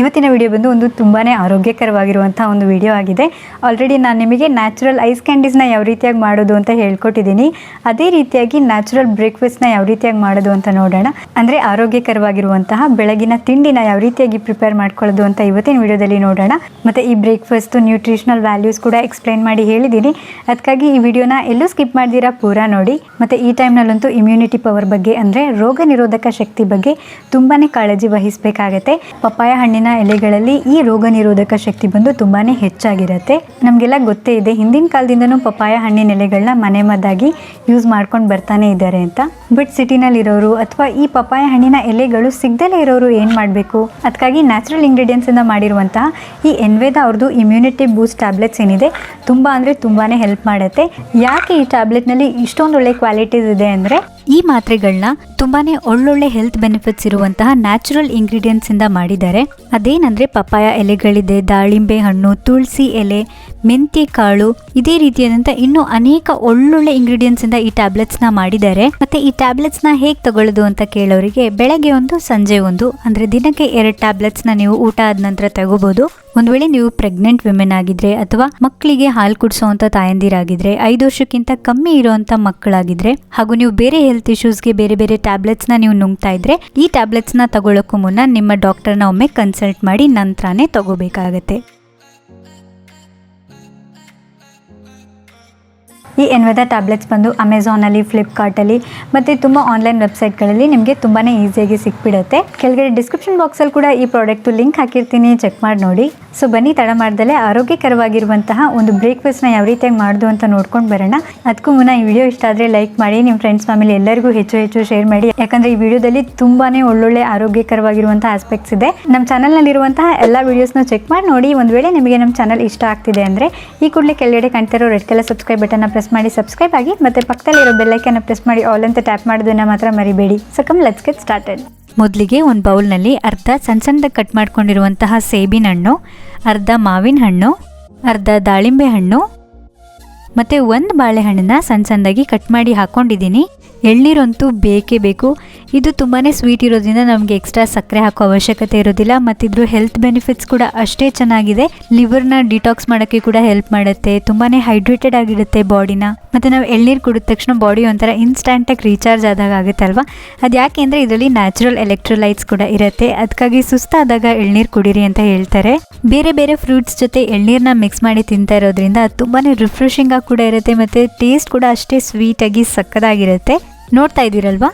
ಇವತ್ತಿನ ವಿಡಿಯೋ ಬಂದು ಒಂದು ತುಂಬಾ ಆರೋಗ್ಯಕರವಾಗಿರುವಂಥ ಒಂದು ವಿಡಿಯೋ ಆಗಿದೆ. ಆಲ್ರೆಡಿ ನಾನು ನಿಮಗೆ ನ್ಯಾಚುರಲ್ ಐಸ್ ಕ್ಯಾಂಡೀಸ್ನ ಯಾವ ರೀತಿಯಾಗಿ ಮಾಡೋದು ಅಂತ ಹೇಳ್ಕೊಟ್ಟಿದ್ದೀನಿ. ಅದೇ ರೀತಿಯಾಗಿ ನ್ಯಾಚುರಲ್ ಬ್ರೇಕ್ಫಾಸ್ಟ್ನ ಯಾವ ರೀತಿಯಾಗಿ ಮಾಡೋದು ಅಂತ ನೋಡೋಣ. ಅಂದರೆ ಆರೋಗ್ಯಕರವಾಗಿರುವಂತಹ ಬೆಳಗಿನ ತಿಂಡಿನ ಯಾವ ರೀತಿಯಾಗಿ ಪ್ರಿಪೇರ್ ಮಾಡ್ಕೊಳ್ಳೋದು ಅಂತ ಇವತ್ತಿನ ವಿಡಿಯೋದಲ್ಲಿ ನೋಡೋಣ. ಮತ್ತು ಈ ಬ್ರೇಕ್ಫಾಸ್ಟು ನ್ಯೂಟ್ರಿಷನಲ್ ವ್ಯಾಲ್ಯೂಸ್ ಕೂಡ ಎಕ್ಸ್ಪ್ಲೈನ್ ಮಾಡಿ ಹೇಳಿದ್ದೀನಿ. ಅದಕ್ಕಾಗಿ ಈ ವಿಡಿಯೋನ ಎಲ್ಲೂ ಸ್ಕಿಪ್ ಮಾಡ್ದಿರಾ ಪೂರಾ ನೋಡಿ. ಮತ್ತು ಈ ಟೈಮ್ನಲ್ಲಂತೂ ಇಮ್ಯುನಿಟಿ ಪವರ್ ಬಗ್ಗೆ ಅಂದರೆ ರೋಗ ನಿರೋಧಕ ಶಕ್ತಿ ಬಗ್ಗೆ ತುಂಬಾ ಕಾಳಜಿ ವಹಿಸಬೇಕಾಗತ್ತೆ. ಪಪ್ಪಾಯ ಹಣ್ಣಿನ ಎಲೆಗಳಲ್ಲಿ ಈ ರೋಗ ನಿರೋಧಕ ಶಕ್ತಿ ಬಂದು ತುಂಬಾ ಹೆಚ್ಚಾಗಿರುತ್ತೆ. ನಮಗೆಲ್ಲ ಗೊತ್ತೇ ಇದೆ, ಹಿಂದಿನ ಕಾಲದಿಂದನೂ ಪಪ್ಪಾಯ ಹಣ್ಣಿನ ಎಲೆಗಳನ್ನ ಮನೆ ಮದ್ದಾಗಿ ಯೂಸ್ ಮಾಡ್ಕೊಂಡು ಬರ್ತಾನೆ ಇದ್ದಾರೆ ಅಂತ. ಬಟ್ ಸಿಟಿನಲ್ಲಿರೋರು ಅಥವಾ ಈ ಪಪ್ಪಾಯ ಹಣ್ಣಿನ ಎಲೆಗಳು ಸಿಗದಲ್ಲೇ ಇರೋರು ಏನು ಮಾಡಬೇಕು? ಅದಕ್ಕಾಗಿ ನ್ಯಾಚುರಲ್ ಇಂಗ್ರೀಡಿಯೆಂಟ್ಸಿಂದ ಮಾಡಿರುವಂತಹ ಈ nveda ಅವ್ರದ್ದು ಇಮ್ಯುನಿಟಿ ಬೂಸ್ಟ್ ಟ್ಯಾಬ್ಲೆಟ್ಸ್ ಏನಿದೆ ತುಂಬ ಅಂದರೆ ತುಂಬಾ ಹೆಲ್ಪ್ ಮಾಡುತ್ತೆ. ಯಾಕೆ ಈ ಟ್ಯಾಬ್ಲೆಟ್ನಲ್ಲಿ ಇಷ್ಟೊಂದು ಒಳ್ಳೆ ಕ್ವಾಲಿಟೀಸ್ ಇದೆ ಅಂದರೆ, ಈ ಮಾತ್ರೆಗಳನ್ನ ತುಂಬಾನೇ ಒಳ್ಳೊಳ್ಳೆ ಹೆಲ್ತ್ ಬೆನಿಫಿಟ್ಸ್ ಇರುವಂತಹ ನ್ಯಾಚುರಲ್ ಇಂಗ್ರೀಡಿಯೆಂಟ್ಸ್ ಇಂದ ಮಾಡಿದ್ದಾರೆ. ಅದೇನಂದ್ರೆ ಪಪ್ಪಾಯ ಎಲೆಗಳಿದೆ, ದಾಳಿಂಬೆ ಹಣ್ಣು, ತುಳಸಿ ಎಲೆ, ಮೆಂತ್ಯ ಕಾಳು, ಇದೇ ರೀತಿಯಾದಂಥ ಇನ್ನೂ ಅನೇಕ ಒಳ್ಳೊಳ್ಳೆ ಇಂಗ್ರೀಡಿಯೆಂಟ್ಸ್ ಇಂದ ಈ ಟ್ಯಾಬ್ಲೆಟ್ಸ್ ನ ಮಾಡಿದ್ದಾರೆ. ಮತ್ತೆ ಈ ಟ್ಯಾಬ್ಲೆಟ್ಸ್ ನ ಹೇಗೆ ತಗೊಳ್ಳೋದು ಅಂತ ಕೇಳೋರಿಗೆ ಬೆಳಗ್ಗೆ ಒಂದು ಸಂಜೆ ಒಂದು ಅಂದ್ರೆ ದಿನಕ್ಕೆ 2 ಟ್ಯಾಬ್ಲೆಟ್ಸ್ ನ ನೀವು ಊಟ ಆದ ನಂತರ ತಗೋಬಹುದು. ಒಂದ್ ವೇಳೆ ನೀವು ಪ್ರೆಗ್ನೆಂಟ್ ವಿಮೆನ್ ಆಗಿದ್ರೆ ಅಥವಾ ಮಕ್ಕಳಿಗೆ ಹಾಲು ಕುಡಿಸುವಂತ ತಾಯಂದಿರಾಗಿದ್ರೆ, 5 ವರ್ಷಕ್ಕಿಂತ ಕಮ್ಮಿ ಇರುವಂತ ಮಕ್ಕಳಾಗಿದ್ರೆ, ಹಾಗೂ ನೀವು ಬೇರೆ ಹೆಲ್ತ್ ಇಶ್ಯೂಸ್ಗೆ ಬೇರೆ ಬೇರೆ ಟ್ಯಾಬ್ಲೆಟ್ಸ್ ನ ನೀವು ನುಂಗ್ತಾ ಇದ್ರೆ, ಈ ಟ್ಯಾಬ್ಲೆಟ್ಸ್ ನ ತಗೊಳ್ಳೋಕ್ಕೂ ಮುನ್ನ ನಿಮ್ಮ ಡಾಕ್ಟರ್ನ ಒಮ್ಮೆ ಕನ್ಸಲ್ಟ್ ಮಾಡಿ ನಂತರನೇ ತಗೋಬೇಕಾಗತ್ತೆ. ಈ nveda ಟ್ಯಾಬ್ಲೆಟ್ಸ್ ಬಂದು ಅಮೆಝಾನಲ್ಲಿ, ಫ್ಲಿಪ್ಕಾರ್ಟಲ್ಲಿ ಮತ್ತು ತುಂಬ ಆನ್ಲೈನ್ ವೆಬ್ಸೈಟ್ಗಳಲ್ಲಿ ನಿಮಗೆ ತುಂಬಾ ಈಸಿಯಾಗಿ ಸಿಕ್ಬಿಡುತ್ತೆ. ಕೆಳಗಡೆ ಡಿಸ್ಕ್ರಿಪ್ಷನ್ ಬಾಕ್ಸಲ್ಲಿ ಕೂಡ ಈ ಪ್ರಾಡಕ್ಟು ಲಿಂಕ್ ಹಾಕಿರ್ತೀನಿ, ಚೆಕ್ ಮಾಡಿ ನೋಡಿ. ಸೊ ಬನ್ನಿ ತಡ ಮಾಡ್ದಲೇ ಆರೋಗ್ಯಕರವಾಗಿರುವಂತಹ ಒಂದು ಬ್ರೇಕ್ಫಾಸ್ಟ್ನ ಯಾವ ರೀತಿಯಾಗಿ ಮಾಡೋದು ಅಂತ ನೋಡ್ಕೊಂಡು ಬರೋಣ. ಅದಕ್ಕೂ ಮುನ್ನ ಈ ವಿಡಿಯೋ ಇಷ್ಟ ಆದರೆ ಲೈಕ್ ಮಾಡಿ, ನಿಮ್ಮ ಫ್ರೆಂಡ್ಸ್ ಫ್ಯಾಮಿಲಿ ಎಲ್ಲರಿಗೂ ಹೆಚ್ಚು ಶೇರ್ ಮಾಡಿ. ಯಾಕಂದರೆ ಈ ವಿಡಿಯೋದಲ್ಲಿ ತುಂಬಾ ಒಳ್ಳೊಳ್ಳೆ ಆರೋಗ್ಯಕರವಾಗಿರುವಂಥ ಆಸ್ಪೆಕ್ಟ್ಸ್ ಇದೆ. ನಮ್ಮ ಚಾನಲ್ನಲ್ಲಿರುವಂತಹ ಎಲ್ಲ ವೀಡಿಯೋಸ್ನ ಚೆಕ್ ಮಾಡಿ ನೋಡಿ. ಒಂದು ವೇಳೆ ನಿಮಗೆ ನಮ್ಮ ಚಾನಲ್ ಇಷ್ಟ ಆಗ್ತಿದೆ ಅಂದರೆ ಈ ಕೂಡಲೇ ಕೆಳಗಡೆ ಕಾಣ್ತಿರೋ ರೆಡ್ ಕಲರ್ ಸಬ್ಸ್ಕ್ರೈಬ್ ಬಟನ್ನ ಪ್ರೆಸ್ ಮಾಡಿ ಸಬ್ಸ್ಕ್ರೈಬ್ ಆಗಿ, ಮತ್ತೆ ಪಕ್ಕದಲ್ಲಿರೋ ಬೆಲ್ ಐಕಾನ್ ಪ್ರೆಸ್ ಮಾಡಿ ಆಲ್ ಅಂತ ಟ್ಯಾಪ್ ಮಾಡೋದನ್ನ ಮಾತ್ರ ಮರಿಬೇಡಿ. So come let's get started. ಮೊದಲಿಗೆ ಒಂದು ಬೌಲ್ನಲ್ಲಿ ಅರ್ಧ ಸಣ್ಣದಾಗಿ ಕಟ್ ಮಾಡ್ಕೊಂಡಿರುವಂತಹ ಸೇಬಿನ ಹಣ್ಣು, ಅರ್ಧ ಮಾವಿನ ಹಣ್ಣು, ಅರ್ಧ ದಾಳಿಂಬೆ ಹಣ್ಣು ಮತ್ತು 1 ಬಾಳೆಹಣ್ಣನ್ನ ಸಣ್ಣದಾಗಿ ಕಟ್ ಮಾಡಿ ಹಾಕ್ಕೊಂಡಿದ್ದೀನಿ. ಎಳ್ನೀರಂತೂ ಬೇಕೇ ಬೇಕು. ಇದು ತುಂಬಾ ಸ್ವೀಟ್ ಇರೋದ್ರಿಂದ ನಮಗೆ ಎಕ್ಸ್ಟ್ರಾ ಸಕ್ಕರೆ ಹಾಕೋ ಅವಶ್ಯಕತೆ ಇರೋದಿಲ್ಲ. ಮತ್ತು ಇದ್ರ ಹೆಲ್ತ್ ಬೆನಿಫಿಟ್ಸ್ ಕೂಡ ಅಷ್ಟೇ ಚೆನ್ನಾಗಿದೆ. ಲಿವರ್ನ ಡಿಟಾಕ್ಸ್ ಮಾಡೋಕ್ಕೆ ಕೂಡ ಹೆಲ್ಪ್ ಮಾಡುತ್ತೆ. ತುಂಬಾ ಹೈಡ್ರೇಟೆಡ್ ಆಗಿರುತ್ತೆ ಬಾಡಿನ. ಮತ್ತು ನಾವು ಎಳ್ನೀರು ಕುಡಿದ ತಕ್ಷಣ ಬಾಡಿ ಒಂಥರ ಇನ್ಸ್ಟಂಟಾಗಿ ರೀಚಾರ್ಜ್ ಆದಾಗ ಆಗುತ್ತೆ ಅಲ್ವಾ? ಅದು ಯಾಕೆ ಅಂದರೆ ಇದರಲ್ಲಿ ನ್ಯಾಚುರಲ್ ಎಲೆಕ್ಟ್ರೋಲೈಟ್ಸ್ ಕೂಡ ಇರುತ್ತೆ. ಅದಕ್ಕಾಗಿ ಸುಸ್ತಾದಾಗ ಎಳ್ನೀರು ಕುಡೀರಿ ಅಂತ ಹೇಳ್ತಾರೆ. ಬೇರೆ ಬೇರೆ ಫ್ರೂಟ್ಸ್ ಜೊತೆ ಎಳ್ನೀರನ್ನ ಮಿಕ್ಸ್ ಮಾಡಿ ತಿಂತಾ ಇರೋದ್ರಿಂದ ಅದು ತುಂಬಾ ರಿಫ್ರೆಶಿಂಗ್ ಆಗಿ ಕೂಡ ಇರುತ್ತೆ. ಮತ್ತು ಟೇಸ್ಟ್ ಕೂಡ ಅಷ್ಟೇ ಸ್ವೀಟಾಗಿ ಸಕ್ಕದಾಗಿರುತ್ತೆ. ನೋಡ್ತಾ ಇದ್ದೀರಲ್ವಾ,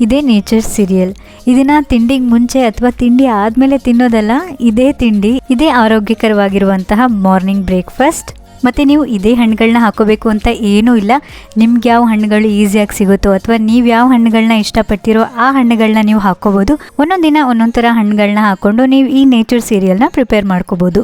ಇದೇ ನೇಚರ್ ಸೀರಿಯಲ್. ಇದನ್ನ ತಿಂಡಿಗೆ ಮುಂಚೆ ಅಥವಾ ತಿಂಡಿ ಆದಮೇಲೆ ತಿನ್ನೋದಲ್ಲ, ಇದೇ ತಿಂಡಿ, ಇದೇ ಆರೋಗ್ಯಕರವಾಗಿರುವಂತಹ ಮಾರ್ನಿಂಗ್ ಬ್ರೇಕ್ಫಾಸ್ಟ್. ಮತ್ತು ನೀವು ಇದೇ ಹಣ್ಣುಗಳನ್ನ ಹಾಕೋಬೇಕು ಅಂತ ಏನೂ ಇಲ್ಲ. ನಿಮ್ಗೆ ಯಾವ ಹಣ್ಣುಗಳು ಈಸಿಯಾಗಿ ಸಿಗುತ್ತೋ ಅಥವಾ ನೀವು ಯಾವ ಹಣ್ಣುಗಳನ್ನ ಇಷ್ಟಪಟ್ಟಿರೋ ಆ ಹಣ್ಣುಗಳನ್ನ ನೀವು ಹಾಕೋಬೋದು. ಒಂದೊಂದು ದಿನ ಒಂದೊಂದು ಥರ ಹಣ್ಣುಗಳನ್ನ ಹಾಕ್ಕೊಂಡು ನೀವು ಈ ನೇಚರ್ ಸೀರಿಯಲ್ನ ಪ್ರಿಪೇರ್ ಮಾಡ್ಕೋಬೋದು.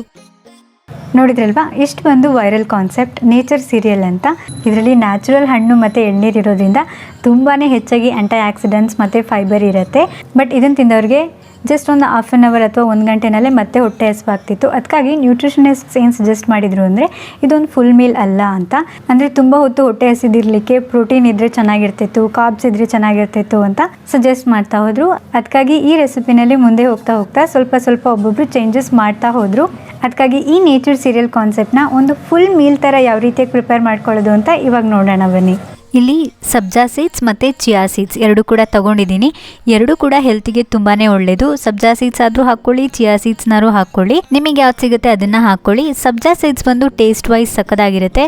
ನೋಡಿದ್ರಲ್ವಾ, ಎಷ್ಟು ಒಂದು ವೈರಲ್ ಕಾನ್ಸೆಪ್ಟ್ ನೇಚರ್ ಸೀರಿಯಲ್ ಅಂತ. ಇದರಲ್ಲಿ ನ್ಯಾಚುರಲ್ ಹಣ್ಣು ಮತ್ತು ಎಳ್ನೀರು ಇರೋದ್ರಿಂದ ತುಂಬಾ ಹೆಚ್ಚಾಗಿ ಆ್ಯಂಟಿ ಆಕ್ಸಿಡೆಂಟ್ಸ್ ಮತ್ತು ಫೈಬರ್ ಇರುತ್ತೆ. ಬಟ್ ಇದನ್ನು ತಿಂದವ್ರಿಗೆ ಜಸ್ಟ್ ಒಂದು ಹಾಫ್ ಆನ್ ಅವರ್ ಅಥವಾ 1 ಗಂಟೆನಲ್ಲೇ ಮತ್ತೆ ಹೊಟ್ಟೆ ಹಸಿವಾಗ್ತಿತ್ತು. ಅದಕ್ಕಾಗಿ ನ್ಯೂಟ್ರಿಷನಿಸ್ಟ್ ಏನು ಸಜೆಸ್ಟ್ ಮಾಡಿದರು ಅಂದರೆ, ಇದೊಂದು ಫುಲ್ ಮೀಲ್ ಅಲ್ಲ ಅಂತ. ಅಂದರೆ ತುಂಬ ಹೊತ್ತು ಹೊಟ್ಟೆ ಹಸಿದಿರಲಿಕ್ಕೆ ಪ್ರೋಟೀನ್ ಇದ್ದರೆ ಚೆನ್ನಾಗಿರ್ತಿತ್ತು, ಕಾರ್ಬ್ಸ್ ಇದ್ದರೆ ಚೆನ್ನಾಗಿರ್ತಿತ್ತು ಅಂತ ಸಜೆಸ್ಟ್ ಮಾಡ್ತಾ ಹೋದರು. ಅದಕ್ಕಾಗಿ ಈ ರೆಸಿಪಿನಲ್ಲಿ ಮುಂದೆ ಹೋಗ್ತಾ ಸ್ವಲ್ಪ ಒಬ್ಬೊಬ್ಬರು ಚೇಂಜಸ್ ಮಾಡ್ತಾ ಹೋದರು. ಅದಕ್ಕಾಗಿ ಈ ನೇಚರ್ ಸೀರಿಯಲ್ ಕಾನ್ಸೆಪ್ಟ್ನ ಒಂದು ಫುಲ್ ಮೀಲ್ ಥರ ಯಾವ ರೀತಿಯಾಗಿ ಪ್ರಿಪೇರ್ ಮಾಡ್ಕೊಳ್ಳೋದು ಅಂತ ಇವಾಗ ನೋಡೋಣ ಬನ್ನಿ. ಇಲ್ಲಿ ಸಬ್ಜಾ ಸೀಡ್ಸ್ ಮತ್ತು ಚಿಯಾ ಸೀಡ್ಸ್ 2 ಕೂಡ ತೊಗೊಂಡಿದ್ದೀನಿ. 2 ಕೂಡ ಹೆಲ್ತಿಗೆ ತುಂಬಾ ಒಳ್ಳೆಯದು. ಸಬ್ಜಾ ಸೀಡ್ಸ್ ಆದರೂ ಹಾಕ್ಕೊಳ್ಳಿ, ಚಿಯಾ ಸೀಡ್ಸ್ನಾರು ಹಾಕ್ಕೊಳ್ಳಿ, ನಿಮಗೆ ಯಾವ್ದು ಸಿಗುತ್ತೆ ಅದನ್ನು ಹಾಕ್ಕೊಳ್ಳಿ. ಸಬ್ಜಾ ಸೀಡ್ಸ್ ಬಂದು ಟೇಸ್ಟ್ ವೈಸ್ ಸಕ್ಕದಾಗಿರುತ್ತೆ.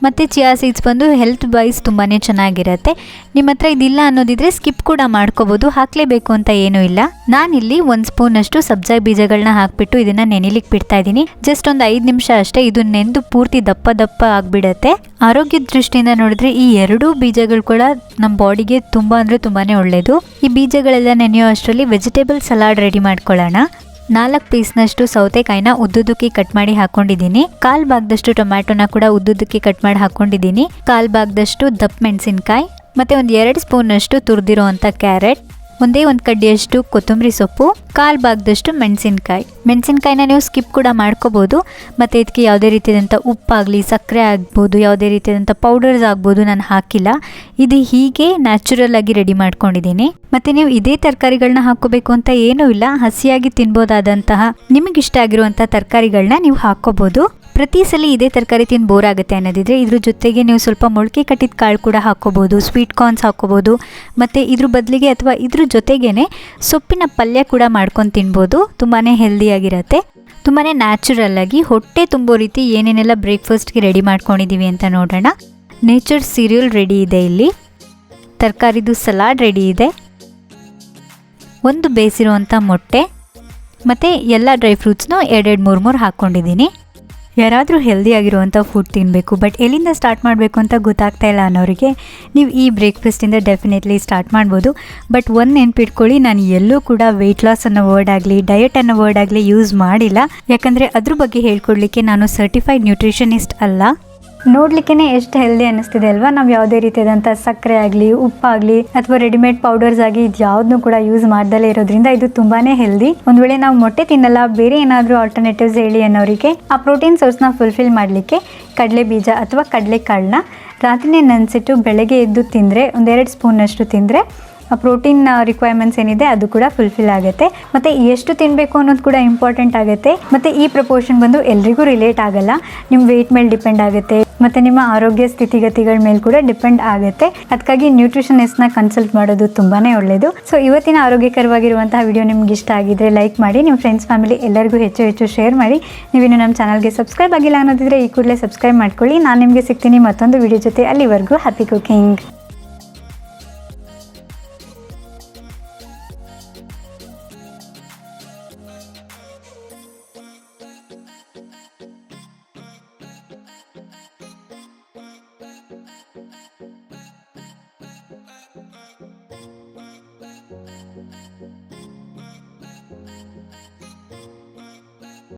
ಮತ್ತು ಚಿಯಾ ಸೀಡ್ಸ್ ಬಂದು ಹೆಲ್ತ್ ವೈಸ್ ತುಂಬಾ ಚೆನ್ನಾಗಿರುತ್ತೆ. ನಿಮ್ಮ ಹತ್ರ ಇದಿಲ್ಲ ಅನ್ನೋದಿದ್ರೆ ಸ್ಕಿಪ್ ಕೂಡ ಮಾಡ್ಕೋಬೋದು, ಹಾಕಲೇಬೇಕು ಅಂತ ಏನೂ ಇಲ್ಲ. ನಾನಿಲ್ಲಿ 1 ಸ್ಪೂನಷ್ಟು ಸಬ್ಜಾ ಬೀಜಗಳನ್ನ ಹಾಕಿಬಿಟ್ಟು ಇದನ್ನು ನೆನೆಲಿಕ್ಕೆ ಬಿಡ್ತಾ ಇದ್ದೀನಿ. ಜಸ್ಟ್ ಒಂದು 5 ನಿಮಿಷ ಅಷ್ಟೇ. ಇದು ನೆಂದು ಪೂರ್ತಿ ದಪ್ಪ ಆಗಿಬಿಡತ್ತೆ. ಆರೋಗ್ಯದ ದೃಷ್ಟಿಯಿಂದ ನೋಡಿದ್ರೆ ಈ 2 ಬೀಜಗಳು ಕೂಡ ನಮ್ಮ ಬಾಡಿಗೆ ತುಂಬ ಅಂದರೆ ತುಂಬಾ ಒಳ್ಳೆಯದು. ಈ ಬೀಜಗಳೆಲ್ಲ ನೆನೆಯೋ ಅಷ್ಟರಲ್ಲಿ ವೆಜಿಟೇಬಲ್ ಸಲಾಡ್ ರೆಡಿ ಮಾಡ್ಕೊಳ್ಳೋಣ. 4 ಪೀಸ್ನಷ್ಟು ಸೌತೆಕಾಯಿನ ಉದ್ದುದಕ್ಕೆ ಕಟ್ ಮಾಡಿ ಹಾಕೊಂಡಿದ್ದೀನಿ. 1/4 ಭಾಗದಷ್ಟು ಟೊಮ್ಯಾಟೊನ ಕೂಡ ಉದ್ದುದಕ್ಕೆ ಕಟ್ ಮಾಡಿ ಹಾಕೊಂಡಿದ್ದೀನಿ. 1/4 ಭಾಗದಷ್ಟು ದಪ್ಪ ಮೆಣಸಿನ್ಕಾಯಿ, ಮತ್ತು ಒಂದು 2 ಸ್ಪೂನಷ್ಟು ತುರಿದಿರೋ ಅಂಥ ಕ್ಯಾರೆಟ್, ಒಂದೇ ಒಂದು ಕಡ್ಡಿಯಷ್ಟು ಕೊತ್ತಂಬರಿ ಸೊಪ್ಪು, ಕಾಲು ಭಾಗದಷ್ಟು ಮೆಣಸಿನ್ಕಾಯಿನ ನೀವು ಸ್ಕಿಪ್ ಕೂಡ ಮಾಡ್ಕೋಬೋದು. ಮತ್ತು ಇದಕ್ಕೆ ಯಾವುದೇ ರೀತಿಯಾದಂಥ ಉಪ್ಪಾಗಲಿ, ಸಕ್ಕರೆ ಆಗ್ಬೋದು, ಯಾವುದೇ ರೀತಿಯಾದಂಥ ಪೌಡರ್ಸ್ ಆಗ್ಬೋದು ನಾನು ಹಾಕಿಲ್ಲ. ಇದು ಹೀಗೆ ನ್ಯಾಚುರಲ್ ಆಗಿ ರೆಡಿ ಮಾಡ್ಕೊಂಡಿದ್ದೀನಿ. ಮತ್ತು ನೀವು ಇದೇ ತರಕಾರಿಗಳನ್ನ ಹಾಕ್ಕೋಬೇಕು ಅಂತ ಏನೂ ಇಲ್ಲ, ಹಸಿಯಾಗಿ ತಿನ್ಬೋದಾದಂತಹ ನಿಮಗಿಷ್ಟ ಆಗಿರುವಂಥ ತರಕಾರಿಗಳನ್ನ ನೀವು ಹಾಕ್ಕೋಬೋದು. ಪ್ರತಿ ಸಲ ಇದೇ ತರಕಾರಿ ತಿಂದು ಬೋರ್ ಆಗುತ್ತೆ ಅನ್ನೋದಿದ್ರೆ ಇದ್ರ ಜೊತೆಗೆ ನೀವು ಸ್ವಲ್ಪ ಮೊಳಕೆ ಕಟ್ಟಿದ ಕಾಳು ಕೂಡ ಹಾಕ್ಕೋಬೋದು, ಸ್ವೀಟ್ ಕಾರ್ನ್ಸ್ ಹಾಕ್ಕೋಬೋದು. ಮತ್ತು ಇದ್ರ ಬದಲಿಗೆ ಅಥವಾ ಇದ್ರ ಜೊತೆಗೇ ಸೊಪ್ಪಿನ ಪಲ್ಯ ಕೂಡ ಮಾಡ್ಕೊಂಡು ತಿನ್ಬೋದು. ತುಂಬಾ ಹೆಲ್ದಿಯಾಗಿರುತ್ತೆ, ತುಂಬಾ ನ್ಯಾಚುರಲ್ಲಾಗಿ ಹೊಟ್ಟೆ ತುಂಬೋ ರೀತಿ ಏನೇನೆಲ್ಲ ಬ್ರೇಕ್ಫಾಸ್ಟ್ಗೆ ರೆಡಿ ಮಾಡ್ಕೊಂಡಿದ್ದೀವಿ ಅಂತ ನೋಡೋಣ. ನೇಚರ್ ಸೀರಿಯಲ್ ರೆಡಿ ಇದೆ, ಇಲ್ಲಿ ತರಕಾರಿದು ಸಲಾಡ್ ರೆಡಿ ಇದೆ, ಒಂದು ಬೇಯಿಸಿರುವಂಥ ಮೊಟ್ಟೆ ಮತ್ತು ಎಲ್ಲ ಡ್ರೈ ಫ್ರೂಟ್ಸ್ನು 2-3 ಹಾಕ್ಕೊಂಡಿದ್ದೀನಿ. ಯಾರಾದರೂ ಹೆಲ್ದಿ ಆಗಿರುವಂಥ ಫುಡ್ ತಿನ್ನಬೇಕು ಬಟ್ ಎಲ್ಲಿಂದ ಸ್ಟಾರ್ಟ್ ಮಾಡಬೇಕು ಅಂತ ಗೊತ್ತಾಗ್ತಾ ಇಲ್ಲ ಅನ್ನೋರಿಗೆ ನೀವು ಈ ಬ್ರೇಕ್ಫಾಸ್ಟಿಂದ ಡೆಫಿನೆಟ್ಲಿ ಸ್ಟಾರ್ಟ್ ಮಾಡ್ಬೋದು. ಬಟ್ ಒಂದು ನೆನ್ಪಿಟ್ಕೊಳ್ಳಿ, ನಾನು ಎಲ್ಲೂ ಕೂಡ ವೆಯ್ಟ್ ಲಾಸ್ ಅನ್ನೋ ವರ್ಡ್ ಆಗಲಿ, ಡಯಟ್ ಅನ್ನೋ ವರ್ಡ್ ಆಗಲಿ ಯೂಸ್ ಮಾಡಿಲ್ಲ. ಯಾಕಂದರೆ ಅದ್ರ ಬಗ್ಗೆ ಹೇಳ್ಕೊಡ್ಲಿಕ್ಕೆ ನಾನು ಸರ್ಟಿಫೈಡ್ ನ್ಯೂಟ್ರಿಷನಿಸ್ಟ್ ಅಲ್ಲ. ನೋಡ್ಲಿಕ್ಕೇ ಎಷ್ಟು ಹೆಲ್ದಿ ಅನ್ನಿಸ್ತಿದೆ ಅಲ್ವಾ. ನಾವು ಯಾವುದೇ ರೀತಿಯಾದಂಥ ಸಕ್ಕರೆ ಆಗಲಿ, ಉಪ್ಪಾಗಲಿ ಅಥವಾ ರೆಡಿಮೇಡ್ ಪೌಡರ್ಸ್ ಆಗಿ ಇದು ಯಾವುದನ್ನು ಕೂಡ ಯೂಸ್ ಮಾಡ್ದಲೇ ಇರೋದ್ರಿಂದ ಇದು ತುಂಬಾ ಹೆಲ್ದಿ. ಒಂದು ವೇಳೆ ನಾವು ಮೊಟ್ಟೆ ತಿನ್ನಲ್ಲ, ಬೇರೆ ಏನಾದರೂ ಆಲ್ಟರ್ನೇಟಿವ್ಸ್ ಹೇಳಿ ಅನ್ನೋರಿಗೆ ಆ ಪ್ರೋಟೀನ್ ಸೋರ್ಸ್ನ ಫುಲ್ಫಿಲ್ ಮಾಡಲಿಕ್ಕೆ ಕಡಲೆ ಬೀಜ ಅಥವಾ ಕಡಲೆಕಾಳನ್ನ ರಾತ್ರಿನೇ ನೆನೆಸಿಟ್ಟು ಬೆಳಗ್ಗೆ ಎದ್ದು ತಿಂದರೆ, 1-2 ಸ್ಪೂನಷ್ಟು ತಿಂದರೆ ಆ ಪ್ರೋಟೀನ್ ರಿಕ್ವೈರ್ಮೆಂಟ್ಸ್ ಏನಿದೆ ಅದು ಕೂಡ ಫುಲ್ಫಿಲ್ ಆಗುತ್ತೆ. ಮತ್ತು ಎಷ್ಟು ತಿನ್ನಬೇಕು ಅನ್ನೋದು ಕೂಡ ಇಂಪಾರ್ಟೆಂಟ್ ಆಗುತ್ತೆ. ಮತ್ತು ಈ ಪ್ರಪೋರ್ಷನ್ ಬಂದು ಎಲ್ರಿಗೂ ರಿಲೇಟ್ ಆಗಲ್ಲ, ನಿಮ್ಮ ವೆಯ್ಟ್ ಮೇಲೆ ಡಿಪೆಂಡ್ ಆಗುತ್ತೆ ಮತ್ತು ನಿಮ್ಮ ಆರೋಗ್ಯ ಸ್ಥಿತಿಗತಿಗಳ ಮೇಲೆ ಕೂಡ ಡಿಪೆಂಡ್ ಆಗುತ್ತೆ. ಅದಕ್ಕಾಗಿ ನ್ಯೂಟ್ರಿಷನಿಸ್ಟ್ನ ಕನ್ಸಲ್ಟ್ ಮಾಡೋದು ತುಂಬಾ ಒಳ್ಳೆಯದು. ಸೊ ಇವತ್ತಿನ ಆರೋಗ್ಯಕರವಾಗಿರುವಂತಹ ವಿಡಿಯೋ ನಿಮ್ಗೆ ಇಷ್ಟ ಆಗಿದ್ರೆ ಲೈಕ್ ಮಾಡಿ, ನಿಮ್ಮ ಫ್ರೆಂಡ್ಸ್ ಫ್ಯಾಮಿಲಿ ಎಲ್ಲರಿಗೂ ಹೆಚ್ಚು ಶೇರ್ ಮಾಡಿ. ನೀವಿನ್ನು ನಮ್ಮ ಚಾನಲ್ಗೆ ಸಬ್ಸ್ಕ್ರೈಬ್ ಆಗಿಲ್ಲ ಅನ್ನೋದಿದ್ರೆ ಈ ಕೂಡಲೇ ಸಬ್ಸ್ಕ್ರೈಬ್ ಮಾಡ್ಕೊಳ್ಳಿ. ನಾನು ನಿಮಗೆ ಸಿಗ್ತೀನಿ ಮತ್ತೊಂದು ವಿಡಿಯೋ ಜೊತೆ. ಅಲ್ಲಿವರೆಗೂ ಹ್ಯಾಪಿ ಕುಕಿಂಗ್.